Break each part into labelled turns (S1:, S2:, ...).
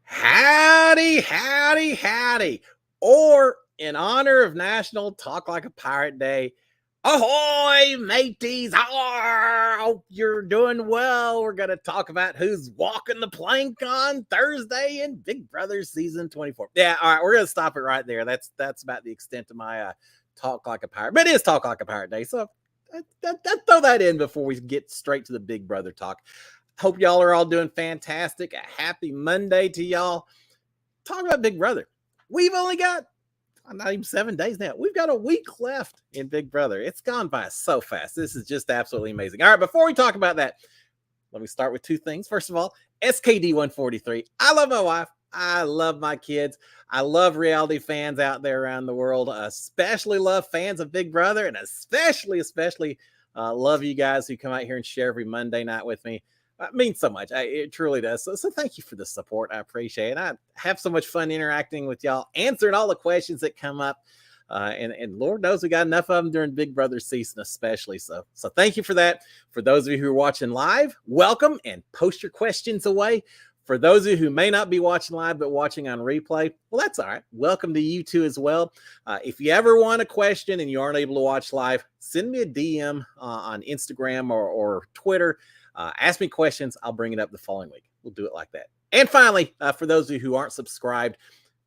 S1: Howdy, howdy, howdy. Or in honor of National Talk Like a Pirate Day, ahoy, mateys. Arrrrrrrrhhhhhh. Hope you're doing well. We're going to talk about who's walking the plank on Thursday in Big Brother season 24. Yeah, all right, we're going to stop it right there. That's about the extent of my Talk Like a Pirate. But it is Talk Like a Pirate Day, so throw that in before we get straight to the Big Brother talk. Hope y'all are all doing fantastic. A happy Monday to y'all. Talk about Big Brother. We've only got not even 7 days now. We've got a week left in Big Brother. It's gone by so fast. This is just absolutely amazing. All right, before we talk about that, let me start with two things. First of all, SKD 143. I love my wife. I love my kids. I love reality fans out there around the world. Especially love fans of Big Brother, and especially love you guys who come out here and share every Monday night with me. It means so much. It truly does. So thank you for the support. I appreciate it. I have so much fun interacting with y'all, answering all the questions that come up. And Lord knows we got enough of them during Big Brother season, especially. So thank you for that. For those of you who are watching live, welcome and post your questions away. For those of you who may not be watching live but watching on replay, well, that's all right. Welcome to you too as well. If you ever want a question and you aren't able to watch live, send me a DM on Instagram or Twitter. Ask me questions. I'll bring it up the following week. We'll do it like that. And finally, for those of you who aren't subscribed,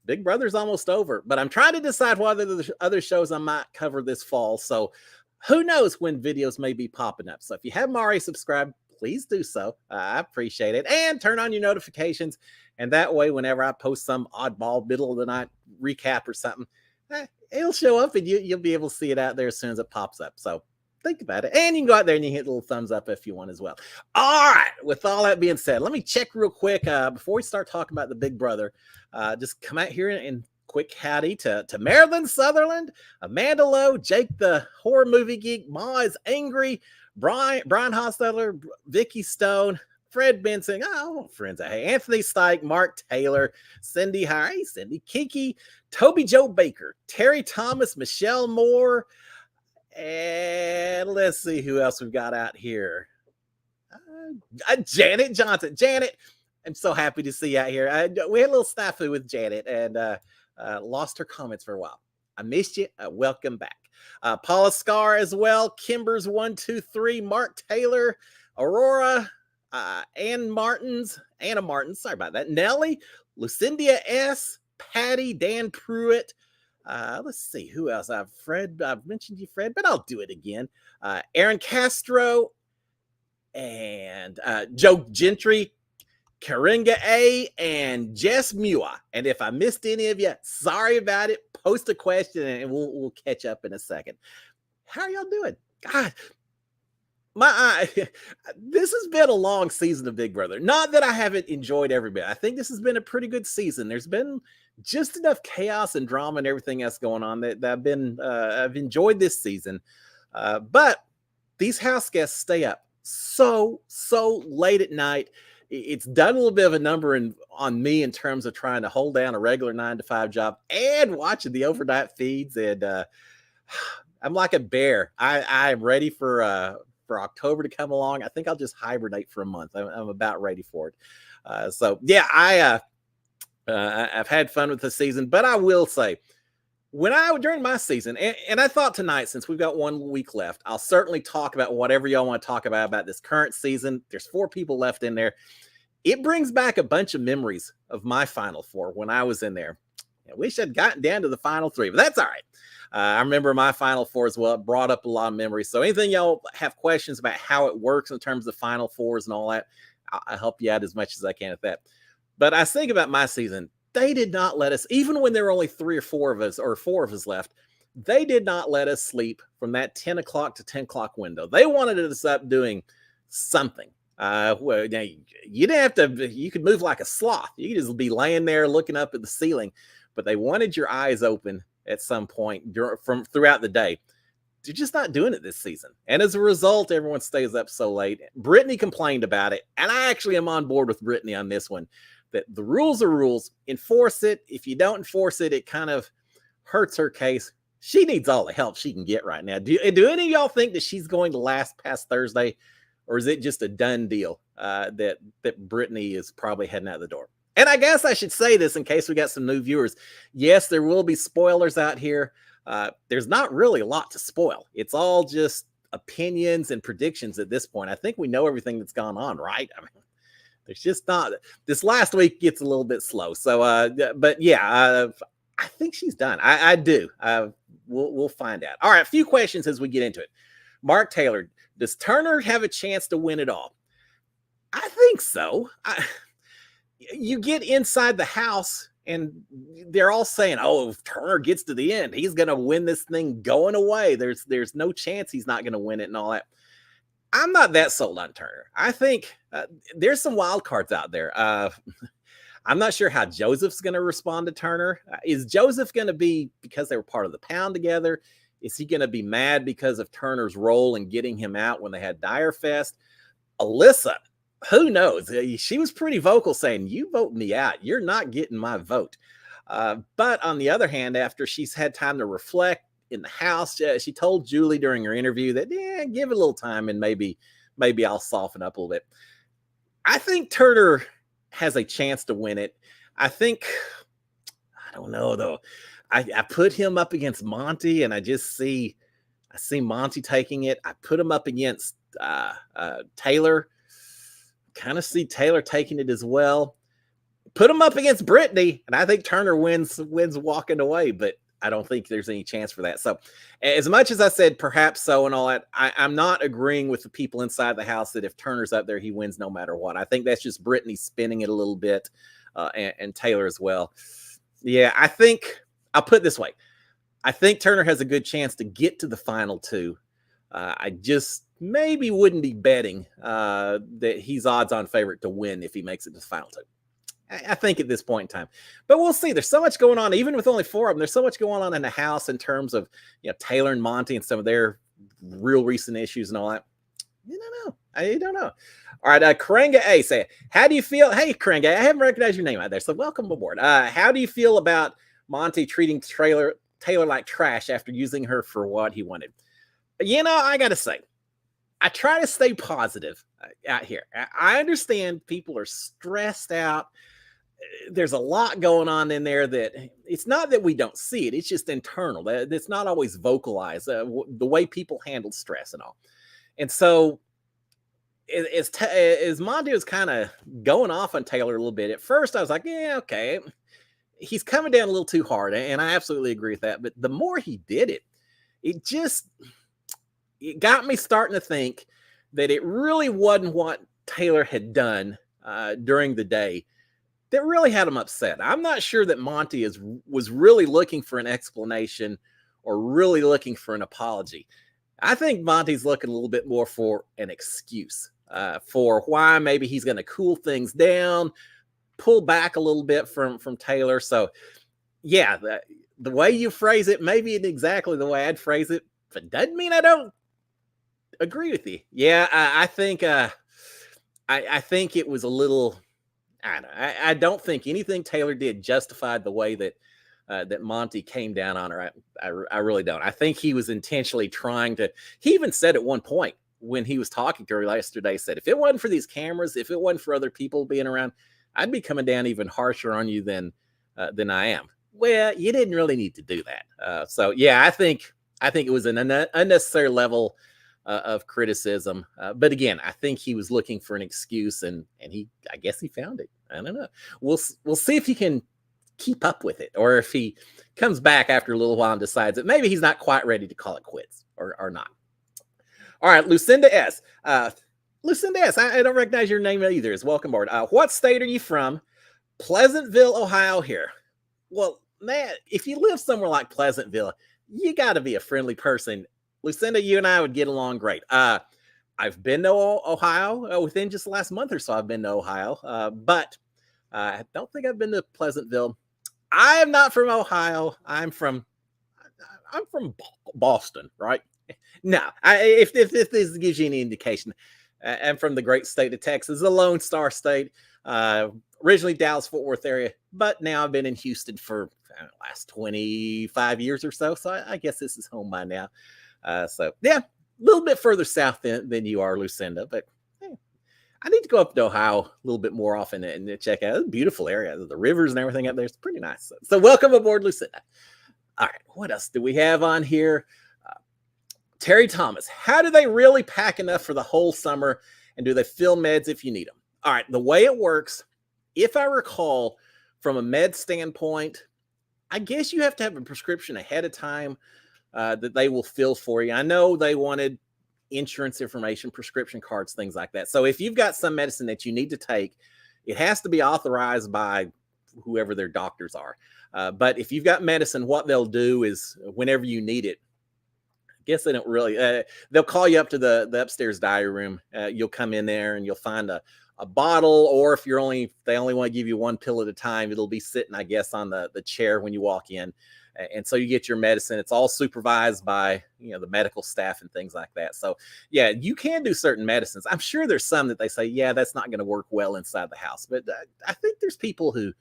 S1: Big Brother's almost over, but I'm trying to decide what other shows I might cover this fall. So who knows when videos may be popping up. So if you haven't already subscribed, please do so. I appreciate it. And turn on your notifications. And that way, whenever I post some oddball middle of the night recap or something, it'll show up and you'll be able to see it out there as soon as it pops up. So think about it. And you can go out there and you hit a little thumbs up if you want as well. All right. With all that being said, let me check real quick before we start talking about the Big Brother. Just come out here and quick howdy to Marilyn Sutherland, Amanda Lowe, Jake the Horror Movie Geek, Ma is Angry, Brian Hostetler, Vicky Stone, Fred Benson, friends, hey, Anthony Stike, Mark Taylor, Cindy Harry, Cindy Kiki, Toby Joe Baker, Terry Thomas, Michelle Moore, and let's see who else we've got out here. Janet Johnson. Janet, I'm so happy to see you out here. We had a little snafu with Janet and lost her comments for a while. I missed you. Welcome back. Paula Scar as well. Kimber's 123. Mark Taylor. Aurora. Anna Martins. Sorry about that. Nellie. Lucinda S. Patty. Dan Pruitt. Let's see who else. Fred. I've mentioned you, Fred, but I'll do it again. Aaron Castro and Joe Gentry, Karinga A, and Jess Mua. And if I missed any of you, sorry about it. Post a question and we'll catch up in a second. How are y'all doing? God, this has been a long season of Big Brother. Not that I haven't enjoyed every bit. I think this has been a pretty good season. There's been just enough chaos and drama and everything else going on that I've enjoyed this season. But these house guests stay up so late at night. It's done a little bit of a number on me in terms of trying to hold down a regular 9-to-5 job and watching the overnight feeds. And I'm like a bear. I am ready for October to come along. I think I'll just hibernate for a month. I'm about ready for it. So yeah, I've had fun with the season, but I will say, during my season, and I thought tonight, since we've got 1 week left, I'll certainly talk about whatever y'all want to talk about this current season. There's 4 people left in there. It brings back a bunch of memories of my Final Four when I was in there. I wish I'd gotten down to the Final 3, but that's all right. I remember my Final Four as well. It brought up a lot of memories. So anything y'all have questions about how it works in terms of Final Fours and all that, I'll help you out as much as I can at that. But I think about my season. They did not let us, even when there were only 3 or 4 of us, or 4 of us left, they did not let us sleep from that 10 o'clock to 10 o'clock window. They wanted us up doing something. Well, you didn't have to, you could move like a sloth. You could just be laying there looking up at the ceiling, but they wanted your eyes open at some point from throughout the day. They're just not doing it this season. And as a result, everyone stays up so late. Brittany complained about it, and I actually am on board with Brittany on this one. That the rules are rules. Enforce it. If you don't enforce it, it kind of hurts her case. She needs all the help she can get right now. Do any of y'all think that she's going to last past Thursday? Or is it just a done deal that Brittany is probably heading out the door? And I guess I should say this in case we got some new viewers. Yes, there will be spoilers out here. There's not really a lot to spoil. It's all just opinions and predictions at this point. I think we know everything that's gone on, right? I mean, there's just not. This last week gets a little bit slow. So, but yeah, I think she's done. I do. We'll find out. All right, a few questions as we get into it. Mark Taylor, does Turner have a chance to win it all? I think so. You get inside the house and they're all saying, oh, if Turner gets to the end, he's going to win this thing going away. There's no chance he's not going to win it and all that. I'm not that sold on Turner. I think there's some wild cards out there. I'm not sure how Joseph's going to respond to Turner. Is Joseph going to be, because they were part of the pound together, is he going to be mad because of Turner's role in getting him out when they had Dyer Fest? Alyssa, who knows? She was pretty vocal saying, you vote me out. You're not getting my vote. But on the other hand, after she's had time to reflect in the house, she told Julie during her interview that, yeah, give it a little time and maybe I'll soften up a little bit. I think Turner has a chance to win it. I don't know though. I put him up against Monty and I see Monty taking it. I put him up against Taylor. Kind of see Taylor taking it as well. Put him up against Brittany, and I think Turner wins walking away, but I don't think there's any chance for that. So as much as I said perhaps so and all that, I'm not agreeing with the people inside the house that if Turner's up there, he wins no matter what. I think that's just Brittany spinning it a little bit, and Taylor as well. Yeah, I think I'll put it this way. I think Turner has a good chance to get to the final two. I just maybe wouldn't be betting that he's odds-on favorite to win if he makes it to the final two. I think at this point in time, but we'll see. There's so much going on, even with only 4 of them. There's so much going on in the house in terms of Taylor and Monty and some of their real recent issues and all that. You don't know. I don't know. All right, Karanga A say, how do you feel? Hey, Karanga, I haven't recognized your name out there, so welcome aboard. How do you feel about Monty treating Taylor like trash after using her for what he wanted? I got to say, I try to stay positive out here. I understand people are stressed out. There's a lot going on in there that it's not that we don't see it. It's just internal. It's not always vocalized, the way people handle stress and all. And so as Monty was kind of going off on Taylor a little bit, at first I was like, yeah, okay. He's coming down a little too hard. And I absolutely agree with that. But the more he did it, it got me starting to think that it really wasn't what Taylor had done during the day that really had him upset. I'm not sure that Monty was really looking for an explanation or really looking for an apology. I think Monty's looking a little bit more for an excuse for why maybe he's going to cool things down, pull back a little bit from Taylor. So, yeah, the way you phrase it, maybe it's exactly the way I'd phrase it, but doesn't mean I don't agree with you. Yeah, I think I think it was a little. I don't think anything Taylor did justified the way that that Monty came down on her. I really don't. I think he was intentionally trying to. He even said at one point when he was talking to her yesterday, said, if it wasn't for these cameras, if it wasn't for other people being around, I'd be coming down even harsher on you than I am. Well, you didn't really need to do that. So yeah, I think it was an unnecessary level of criticism. But again, I think he was looking for an excuse, and I guess he found it. I don't know. We'll see if he can keep up with it, or if he comes back after a little while and decides that maybe he's not quite ready to call it quits or not. All right, Lucinda S. Lucinda S. I don't recognize your name either. Is welcome aboard. What state are you from? Pleasantville, Ohio. Here. Well, man, if you live somewhere like Pleasantville, you got to be a friendly person. Lucinda, you and I would get along great. I've been to Ohio within just the last month or so. I've been to Ohio, but I don't think I've been to Pleasantville. I am not from Ohio. I'm from Boston, right? No, if this gives you any indication, I'm from the great state of Texas, the Lone Star State. Originally Dallas-Fort Worth area, but now I've been in Houston for the last 25 years or so. So I guess this is home by now. So yeah, a little bit further south than you are, Lucinda, but I need to go up to Ohio a little bit more often and check out. It's a beautiful area. The rivers and everything up there. It's pretty nice. So welcome aboard, Lucinda. All right, what else do we have on here? Terry Thomas. How do they really pack enough for the whole summer? And do they fill meds if you need them? All right, the way it works, if I recall, from a med standpoint, I guess you have to have a prescription ahead of time that they will fill for you. I know they wanted insurance information, prescription cards, things like that. So if you've got some medicine that you need to take, it has to be authorized by whoever their doctors are. But if you've got medicine, what they'll do is whenever you need it, I guess they don't really, they'll call you up to the upstairs diary room. You'll come in there and you'll find a bottle, or if they only want to give you one pill at a time, it'll be sitting, I guess, on the chair when you walk in. And so you get your medicine. It's all supervised by, the medical staff and things like that. So yeah, you can do certain medicines. I'm sure there's some that they say, yeah, that's not going to work well inside the house. But I think there's people who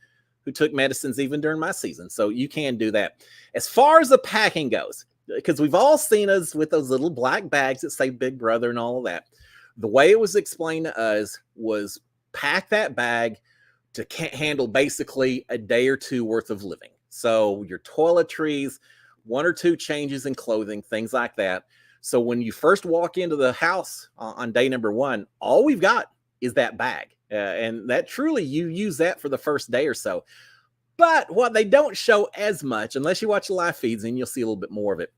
S1: took medicines even during my season. So you can do that. As far as the packing goes, because we've all seen us with those little black bags that say Big Brother and all of that. The way it was explained to us was pack that bag to handle basically a day or two worth of living. So your toiletries, 1 or 2 changes in clothing, things like that. So when you first walk into the house on day number 1, all we've got is that bag. And that truly, you use that for the first day or so. But what they don't show as much, unless you watch the live feeds, and you'll see a little bit more of it,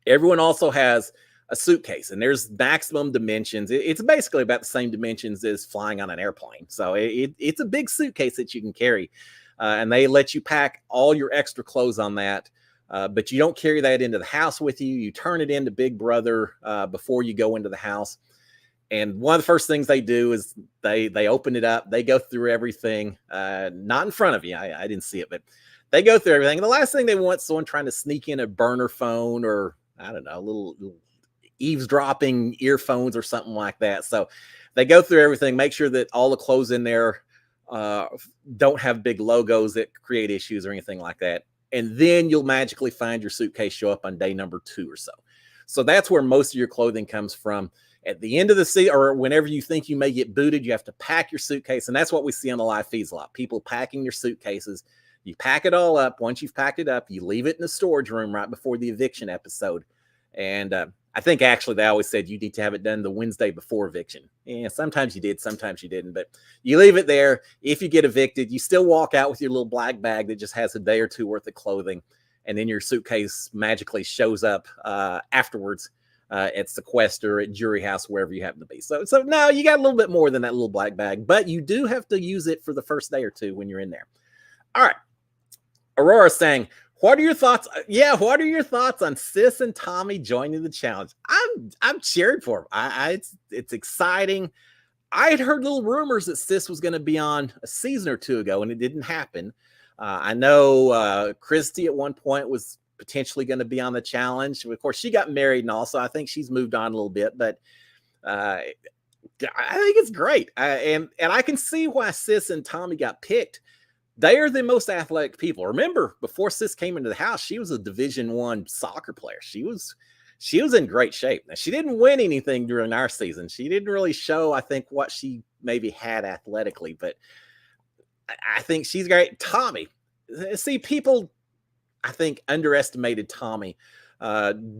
S1: everyone also has a suitcase, and there's maximum dimensions. It's basically about the same dimensions as flying on an airplane. So it's a big suitcase that you can carry. And they let you pack all your extra clothes on that. But you don't carry that into the house with you. You turn it into Big Brother before you go into the house. And one of the first things they do is they open it up. They go through everything, not in front of you. I didn't see it, but they go through everything. And the last thing they want is someone trying to sneak in a burner phone or, I don't know, a little eavesdropping earphones or something like that. So they go through everything, make sure that all the clothes in there don't have big logos that create issues or anything like that. And then you'll magically find your suitcase show up on day number 2 or so. So that's where most of your clothing comes from. At the end of the season, or whenever you think you may get booted, you have to pack your suitcase. And that's what we see on the live feeds a lot. People packing your suitcases. You pack it all up. Once you've packed it up, you leave it in the storage room right before the eviction episode. And I think actually they always said you need to have it done the Wednesday before eviction. Yeah, sometimes you did, sometimes you didn't, but you leave it there. If you get evicted, you still walk out with your little black bag that just has a day or 2 worth of clothing, and then your suitcase magically shows up afterwards at sequester, at jury house, wherever you happen to be. So no, you got a little bit more than that little black bag, but you do have to use it for the first day or 2 when you're in there. All right. Aurora saying, what are your thoughts? Yeah, what are your thoughts on Sis and Tommy joining the challenge? I'm cheering for them. It's exciting. I had heard little rumors that Sis was going to be on a season or 2 ago, and it didn't happen. I know Christy at one point was potentially going to be on the challenge. Of course, she got married and all, so I think she's moved on a little bit. But I think it's great, and I can see why Sis and Tommy got picked. They are the most athletic people. Remember, before Sis came into the house, she was a Division I soccer player. She was in great shape. Now, she didn't win anything during our season. She didn't really show, I think, what she maybe had athletically, but I think she's great. Tommy, see, people, I think, underestimated Tommy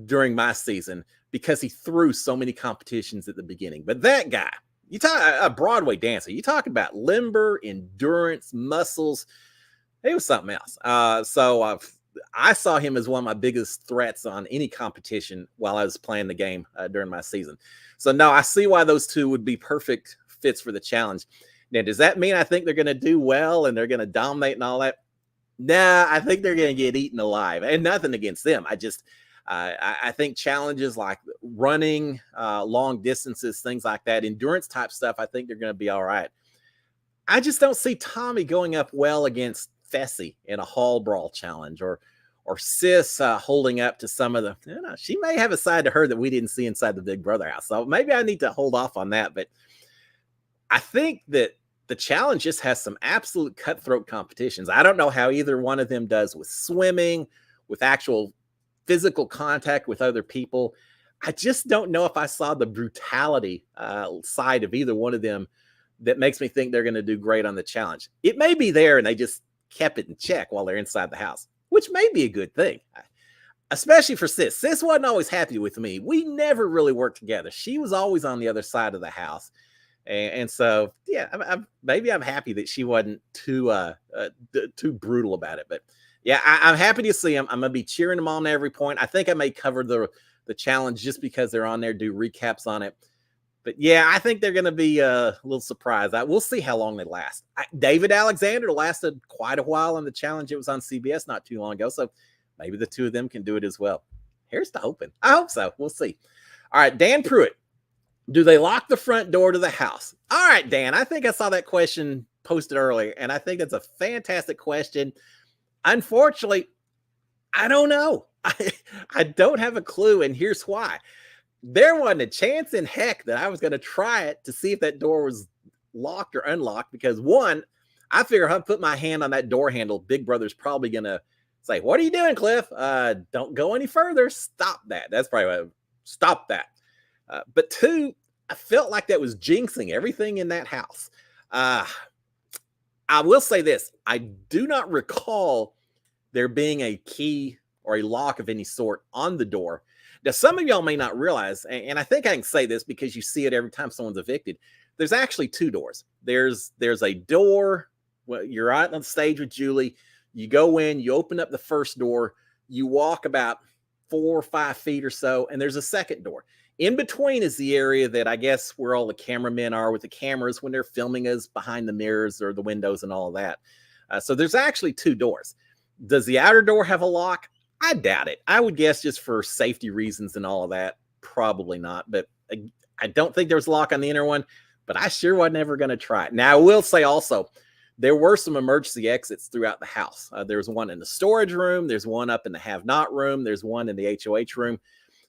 S1: during my season because he threw so many competitions at the beginning. But that guy, you talk a Broadway dancer, you talk about limber, endurance, muscles. It was something else. So I saw him as one of my biggest threats on any competition while I was playing the game during my season. So no, I see why those two would be perfect fits for the challenge. Now, does that mean I think they're going to do well and they're going to dominate and all that? Nah, I think they're going to get eaten alive, and nothing against them. I think challenges like running long distances, things like that, endurance type stuff, I think they're going to be all right. I just don't see Tommy going up well against Fessy in a hall brawl challenge, or Sis holding up to some of the, she may have a side to her that we didn't see inside the Big Brother house. So maybe I need to hold off on that. But I think that the challenge just has some absolute cutthroat competitions. I don't know how either one of them does with swimming, with actual physical contact with other people. I just don't know if I saw the brutality side of either one of them that makes me think they're going to do great on the challenge. It may be there and they just kept it in check while they're inside the house, which may be a good thing, especially for Sis. Sis wasn't always happy with me. We never really worked together. She was always on the other side of the house. And so, yeah, maybe I'm happy that she wasn't too brutal about it. But yeah, I'm happy to see them. I'm going to be cheering them on every point. I think I may cover the challenge just because they're on there, do recaps on it. But yeah, I think they're going to be a little surprised. We'll see how long they last. David Alexander lasted quite a while on the challenge. It was on CBS not too long ago. So maybe the two of them can do it as well. Here's to hoping. I hope so. We'll see. All right, Dan Pruitt. Do they lock the front door to the house? All right, Dan, I think I saw that question posted earlier, and I think that's a fantastic question. Unfortunately, I don't know. I don't have a clue, and here's why. There wasn't a chance in heck that I was going to try it to see if that door was locked or unlocked because, one, I figure if I put my hand on that door handle, Big Brother's probably going to say, what are you doing, Cliff? Don't go any further. Stop that. That's probably what stop that. But two, I felt like that was jinxing everything in that house. I will say this. I do not recall there being a key or a lock of any sort on the door. Now, some of y'all may not realize, and I think I can say this because you see it every time someone's evicted, there's actually two doors. There's a door. Well, you're out on the stage with Julie. You go in, you open up the first door, you walk about 4 or 5 feet or so, and there's a second door. In between is the area that I guess where all the cameramen are with the cameras when they're filming us behind the mirrors or the windows and all of that. So there's actually two doors. Does the outer door have a lock? I doubt it. I would guess just for safety reasons and all of that, probably not. But I don't think there's a lock on the inner one, but I sure was never going to try it. Now, I will say also, there were some emergency exits throughout the house. There's one in the storage room. There's one up in the have-not room. There's one in the HOH room.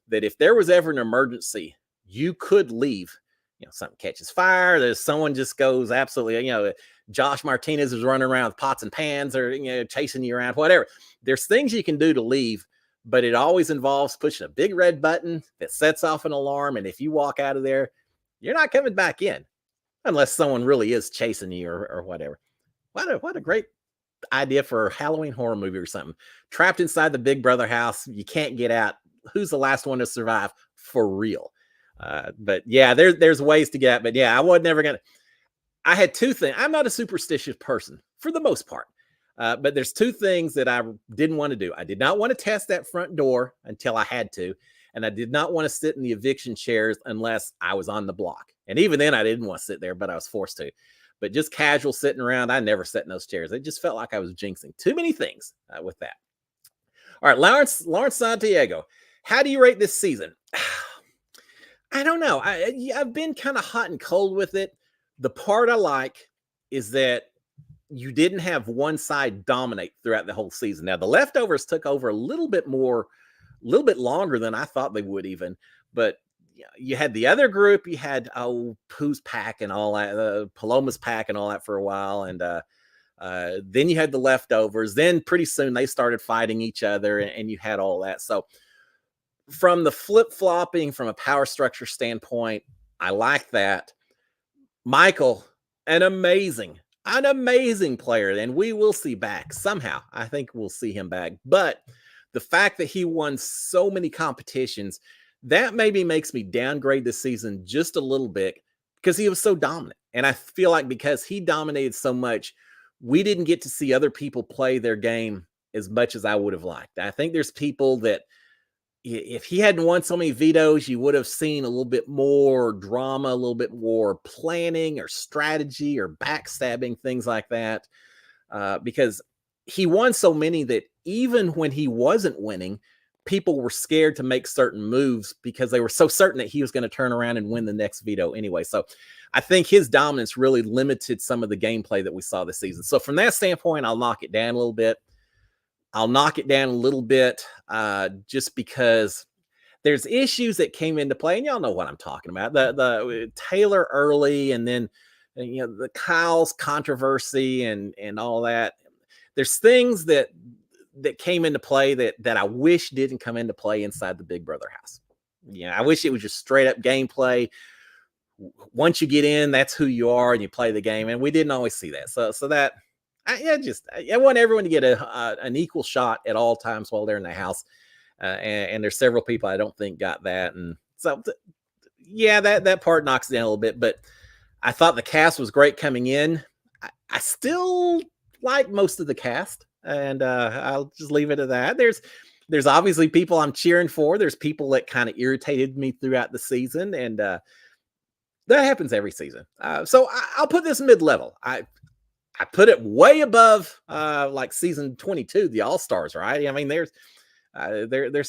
S1: That if there was ever an emergency, you could leave. You know, something catches fire. There's someone just goes absolutely, Josh Martinez is running around with pots and pans or, chasing you around, whatever. There's things you can do to leave, but it always involves pushing a big red button that sets off an alarm. And if you walk out of there, you're not coming back in unless someone really is chasing you or whatever. What a great idea for a Halloween horror movie or something. Trapped inside the Big Brother house. You can't get out. Who's the last one to survive for real? But yeah, there's ways to get out. But yeah, I was never going to. I had two things. I'm not a superstitious person for the most part. But there's two things that I didn't want to do. I did not want to test that front door until I had to. And I did not want to sit in the eviction chairs unless I was on the block. And even then I didn't want to sit there, but I was forced to. But just casual sitting around, I never sat in those chairs. It just felt like I was jinxing too many things with that. All right, Lawrence Santiago. How do you rate this season? I don't know. I've been kind of hot and cold with it. The part I like is that you didn't have one side dominate throughout the whole season. Now, the leftovers took over a little bit longer than I thought they would even. But you had the other group. You had, Pooh's pack and all that, Paloma's pack and all that for a while. And then you had the leftovers. Then pretty soon they started fighting each other and you had all that. So from the flip-flopping, from a power structure standpoint, I like that. Michael, an amazing player, and we will see back somehow. I think we'll see him back. But the fact that he won so many competitions, that maybe makes me downgrade this season just a little bit because he was so dominant. And I feel like because he dominated so much, we didn't get to see other people play their game as much as I would have liked. I think there's people that if he hadn't won so many vetoes, you would have seen a little bit more drama, a little bit more planning or strategy or backstabbing, things like that. Because he won so many that even when he wasn't winning, people were scared to make certain moves because they were so certain that he was going to turn around and win the next veto anyway. So I think his dominance really limited some of the gameplay that we saw this season. So from that standpoint, I'll knock it down a little bit. Just because there's issues that came into play, and y'all know what I'm talking about. The Taylor early, and then the Kyle's controversy and all that. There's things that came into play that I wish didn't come into play inside the Big Brother house. I wish it was just straight up gameplay. once you get in, that's who you are, and you play the game. And we didn't always see that. So that I want everyone to get an equal shot at all times while they're in the house. And there's several people I don't think got that, and so yeah, that part knocks down a little bit. But I thought the cast was great coming in. I still like most of the cast, and I'll just leave it at that. There's obviously people I'm cheering for. There's people that kind of irritated me throughout the season, and that happens every season. So I'll put this mid-level. I put it way above like season 22, the All Stars, right? I mean, there's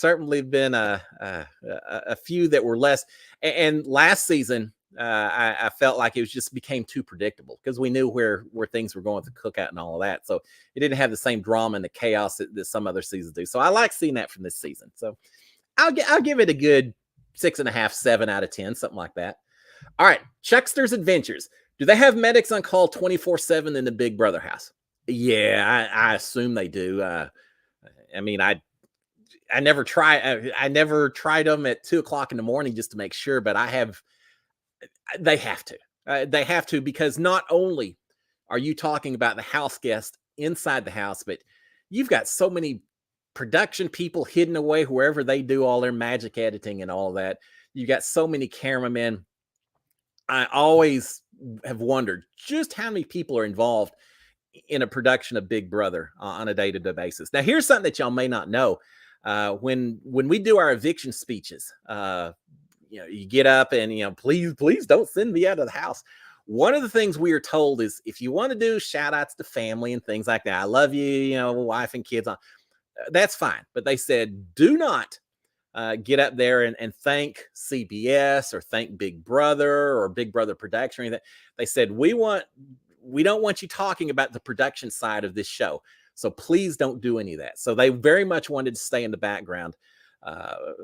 S1: certainly been a few that were less. And last season, I felt like it just became too predictable because we knew where things were going with the cookout and all of that. So it didn't have the same drama and the chaos that some other seasons do. So I like seeing that from this season. So I'll give it a good 6.5, 7 out of 10, something like that. All right, Chuckster's Adventures. Do they have medics on call 24/7 in the Big Brother house? Yeah, I assume they do. I mean, I never tried them at 2:00 in the morning just to make sure, but they have to, because not only are you talking about the house guest inside the house, but you've got so many production people hidden away wherever they do all their magic editing and all that. You got so many cameramen. I always have wondered just how many people are involved in a production of Big Brother on a day-to-day basis. Now, here's something that y'all may not know. When we do our eviction speeches, you get up and, please don't send me out of the house. One of the things we are told is if you want to do shout outs to family and things like that, I love you, wife and kids, that's fine. But they said, do not get up there and thank CBS or thank Big Brother or Big Brother production or anything. They said, we don't want you talking about the production side of this show. So please don't do any of that. So they very much wanted to stay in the background.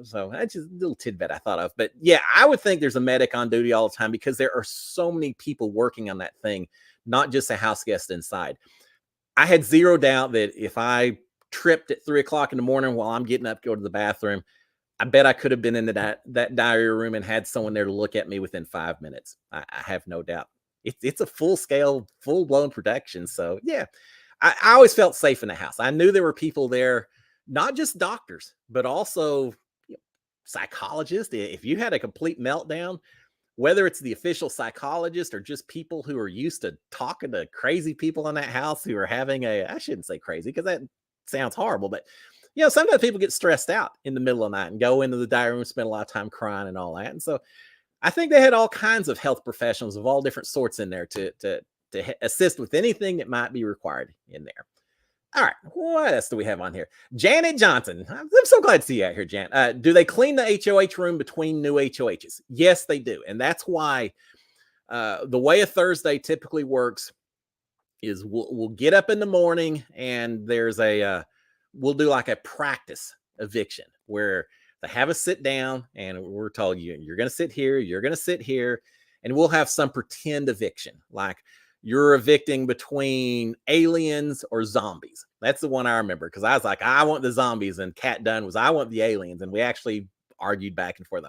S1: So that's just a little tidbit I thought of. But yeah, I would think there's a medic on duty all the time because there are so many people working on that thing, not just a house guest inside. I had zero doubt that if I tripped at 3:00 in the morning while I'm getting up to go to the bathroom, I bet I could have been in that diary room and had someone there to look at me within 5 minutes. I have no doubt. It's a full-scale, full-blown production. So yeah, I always felt safe in the house. I knew there were people there, not just doctors, but also psychologists. If you had a complete meltdown, whether it's the official psychologist or just people who are used to talking to crazy people in that house who are having I shouldn't say crazy because that sounds horrible, but sometimes people get stressed out in the middle of the night and go into the diary room, spend a lot of time crying and all that. And so I think they had all kinds of health professionals of all different sorts in there to assist with anything that might be required in there. All right, what else do we have on here? Janet Johnson. I'm so glad to see you out here, Jan. Do they clean the HOH room between new HOHs? Yes, they do. And that's why the way a Thursday typically works is we'll get up in the morning and there's we'll do like a practice eviction where they have us sit down and we're told you're going to sit here, you're going to sit here, and we'll have some pretend eviction. Like you're evicting between aliens or zombies. That's the one I remember because I was like, I want the zombies, and Kat Dunn was, I want the aliens. And we actually argued back and forth.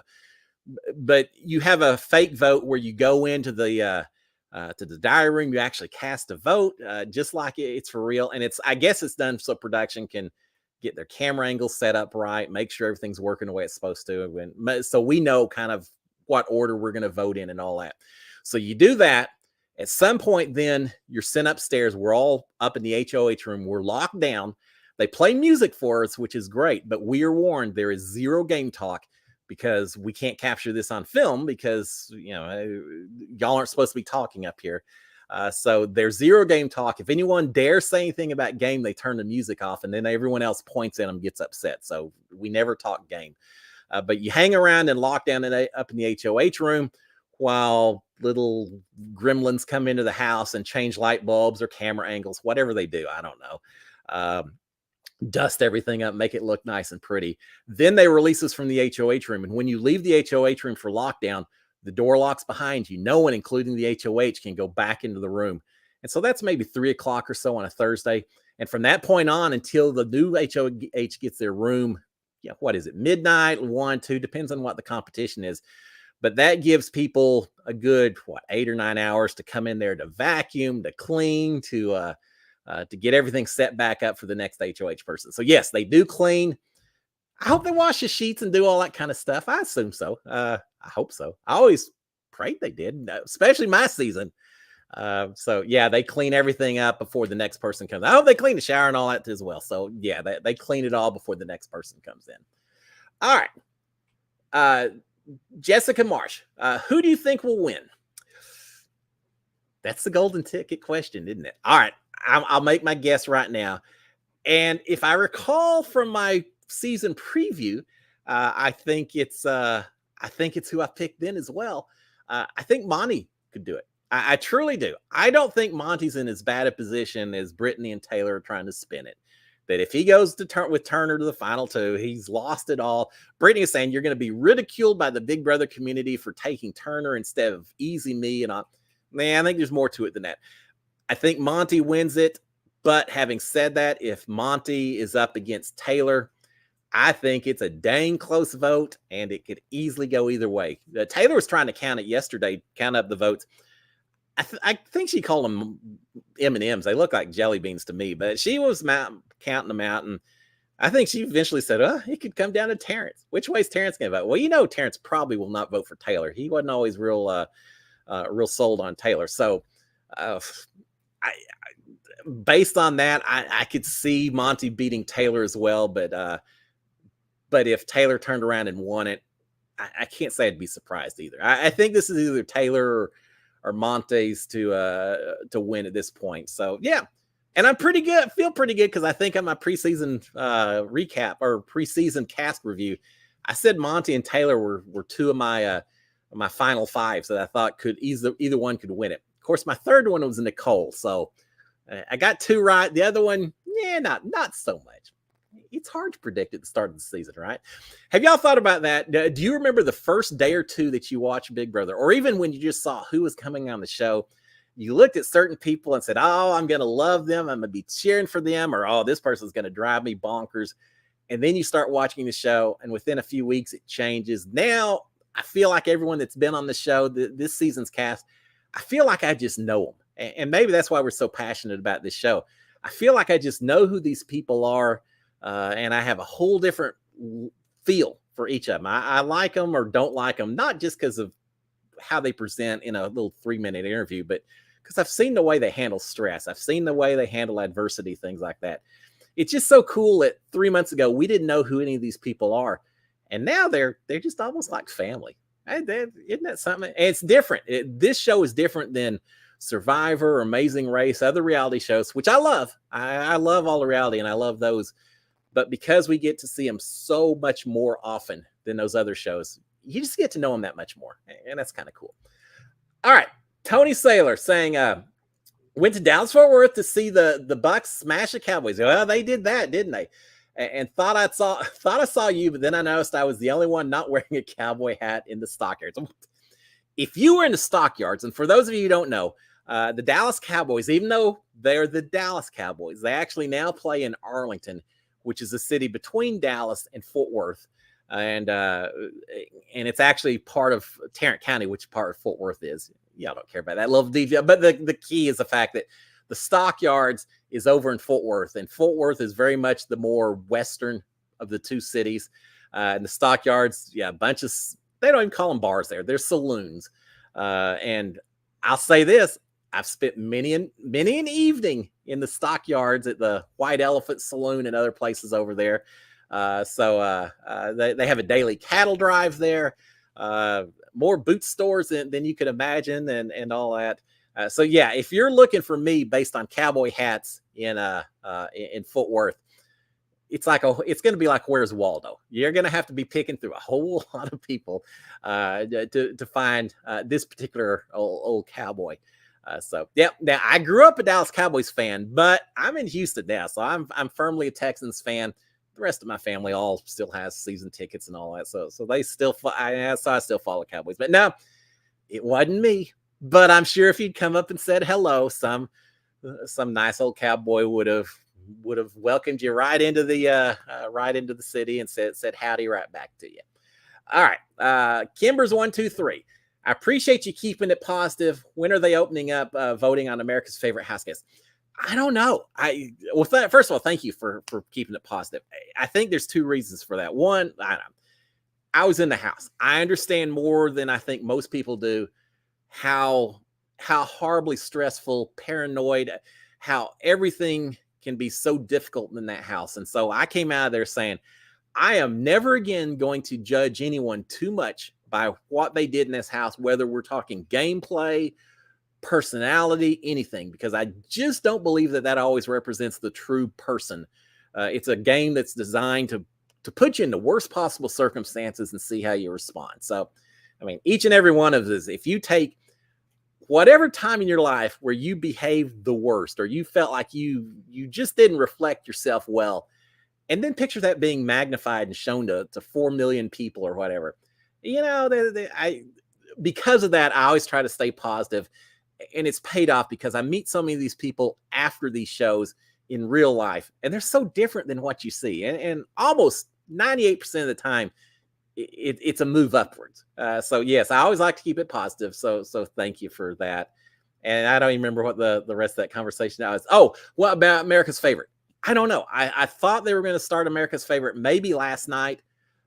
S1: But you have a fake vote where you go into the diary room, you actually cast a vote, just like it's for real. And I guess it's done so production can get their camera angles set up right, make sure everything's working the way it's supposed to. So we know kind of what order we're going to vote in and all that. So you do that. At some point, then you're sent upstairs. We're all up in the HOH room. We're locked down. They play music for us, which is great, but we are warned there is zero game talk because we can't capture this on film because, y'all aren't supposed to be talking up here. So there's zero game talk. If anyone dares say anything about game, they turn the music off, and then everyone else points at them, gets upset. So we never talk game. But you hang around and lock down up in the HOH room while little gremlins come into the house and change light bulbs or camera angles, whatever they do. I don't know. Dust everything up, make it look nice and pretty. Then they release us from the HOH room. And when you leave the HOH room for lockdown, the door locks behind you. No one, including the HOH, can go back into the room. And so that's maybe 3:00 or so on a Thursday. And from that point on until the new HOH gets their room, what is it? Midnight, 1, 2, depends on what the competition is. but that gives people a good 8 or 9 hours to come in there to vacuum, to clean, to get everything set back up for the next HOH person. So yes, they do clean. I hope they wash the sheets and do all that kind of stuff. I assume so. I hope so. I always prayed they did, especially my season. So yeah, they clean everything up before the next person comes. I hope they clean the shower and all that as well. So yeah, they clean it all before the next person comes in. All right. Jessica Marsh, who do you think will win? That's the golden ticket question, isn't it? All right. I'll make my guess right now. And if I recall from my season preview, I think it's who I picked then as well. I think Monty could do it. I truly do. I don't think Monty's in as bad a position as Brittany and Taylor are trying to spin it. That if he goes to with Turner to the final two, he's lost it all. Brittany is saying you're going to be ridiculed by the Big Brother community for taking Turner instead of Easy Me and all. Man, I think there's more to it than that. I think Monty wins it. But having said that, if Monty is up against Taylor, I think it's a dang close vote, and it could easily go either way. Taylor was trying to count it yesterday, count up the votes. I think she called them M&Ms. They look like jelly beans to me, but she was counting them out, and I think she eventually said, it could come down to Terrence. Which way is Terrence going to vote? Well, Terrence probably will not vote for Taylor. He wasn't always real sold on Taylor. So based on that, I could see Monty beating Taylor as well, but if Taylor turned around and won it, I can't say I'd be surprised either. I think this is either Taylor or Monty's to win at this point. So yeah, and I'm pretty good. Feel pretty good because I think on my preseason recap or preseason cast review, I said Monty and Taylor were two of my final five, so I thought could either one could win it. Of course, my third one was Nicole, so I got two right. The other one, not so much. It's hard to predict at the start of the season, right? Have y'all thought about that? Do you remember the first day or two that you watched Big Brother, or even when you just saw who was coming on the show, you looked at certain people and said, oh, I'm going to love them. I'm going to be cheering for them, or, oh, this person's going to drive me bonkers. And then you start watching the show, and within a few weeks, it changes. Now, I feel like everyone that's been on the show, this season's cast, I feel like I just know them. And maybe that's why we're so passionate about this show. I feel like I just know who these people are. And I have a whole different feel for each of them. I like them or don't like them, not just because of how they present in a little 3-minute interview, but because I've seen the way they handle stress. I've seen the way they handle adversity, things like that. It's just so cool that 3 months ago, we didn't know who any of these people are. And now they're just almost like family. Isn't that something? And it's different. This show is different than Survivor, Amazing Race, other reality shows, which I love. I love all the reality, and I love those. But because we get to see them so much more often than those other shows, you just get to know them that much more. And that's kind of cool. All right. Tony Saylor saying, went to Dallas-Fort Worth to see the Bucks smash the Cowboys. Well, they did that, didn't they? And thought I saw you, but then I noticed I was the only one not wearing a cowboy hat in the stockyards. If you were in the stockyards, and for those of you who don't know, the Dallas Cowboys, even though they're the Dallas Cowboys, they actually now play in Arlington, which is a city between Dallas and Fort Worth. And it's actually part of Tarrant County, which part of Fort Worth is. Y'all don't care about that little detail. But the key is the fact that the Stockyards is over in Fort Worth. And Fort Worth is very much the more western of the two cities. And the Stockyards, a bunch of, they don't even call them bars there. They're saloons. And I'll say this, I've spent many an evening in the Stockyards at the White Elephant Saloon and other places over there. So they have a daily cattle drive there, more boot stores than you could imagine, and all that. So yeah, if you're looking for me based on cowboy hats in Fort Worth, it's going to be like Where's Waldo. You're going to have to be picking through a whole lot of people to find this particular old cowboy. So yeah, now I grew up a Dallas Cowboys fan, but I'm in Houston now, so I'm firmly a Texans fan. The rest of my family all still has season tickets and all that, so they still I still follow Cowboys. But no, it wasn't me. But I'm sure if you'd come up and said hello, some nice old cowboy would have welcomed you right into the city and said howdy right back to you. All right. Kimbers123. I appreciate you keeping it positive. When are they opening up voting on America's favorite house guest? I don't know. First of all, thank you for keeping it positive. I think there's two reasons for that. One, I was in the house. I understand more than I think most people do how horribly stressful, paranoid, how everything can be so difficult in that house. And so I came out of there saying, I am never again going to judge anyone too much by what they did in this house, whether we're talking gameplay, personality, anything, because I just don't believe that always represents the true person. It's a game that's designed to put you in the worst possible circumstances and see how you respond. So, I mean, each and every one of us, if you take whatever time in your life where you behaved the worst, or you felt like you just didn't reflect yourself well, and then picture that being magnified and shown to 4 million people or whatever, because of that, I always try to stay positive. And it's paid off because I meet so many of these people after these shows in real life, and they're so different than what you see. And almost 98% of the time, it's a move upwards. So yes, I always like to keep it positive. So thank you for that. And I don't even remember what the rest of that conversation was. Oh, what about America's favorite? I don't know. I thought they were going to start America's favorite maybe last night,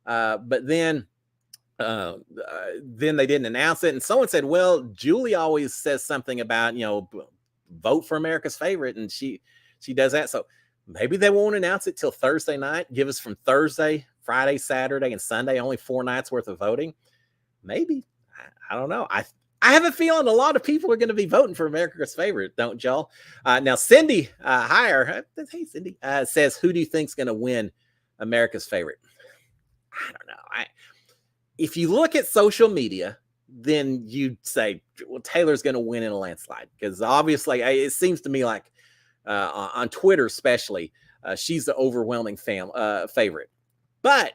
S1: but then they didn't announce it. And someone said, well, Julie always says something about, vote for America's favorite. And she does that. So maybe they won't announce it till Thursday night. Give us from Thursday, Friday, Saturday, and Sunday, only 4 nights worth of voting. Maybe. I don't know. I have a feeling a lot of people are going to be voting for America's favorite, don't y'all? Now, Cindy Heyer, hey, Cindy, says, who do you think's going to win America's favorite? I don't know. If you look at social media, then you'd say, well, Taylor's going to win in a landslide, because obviously it seems to me like on Twitter, especially, she's the overwhelming favorite. But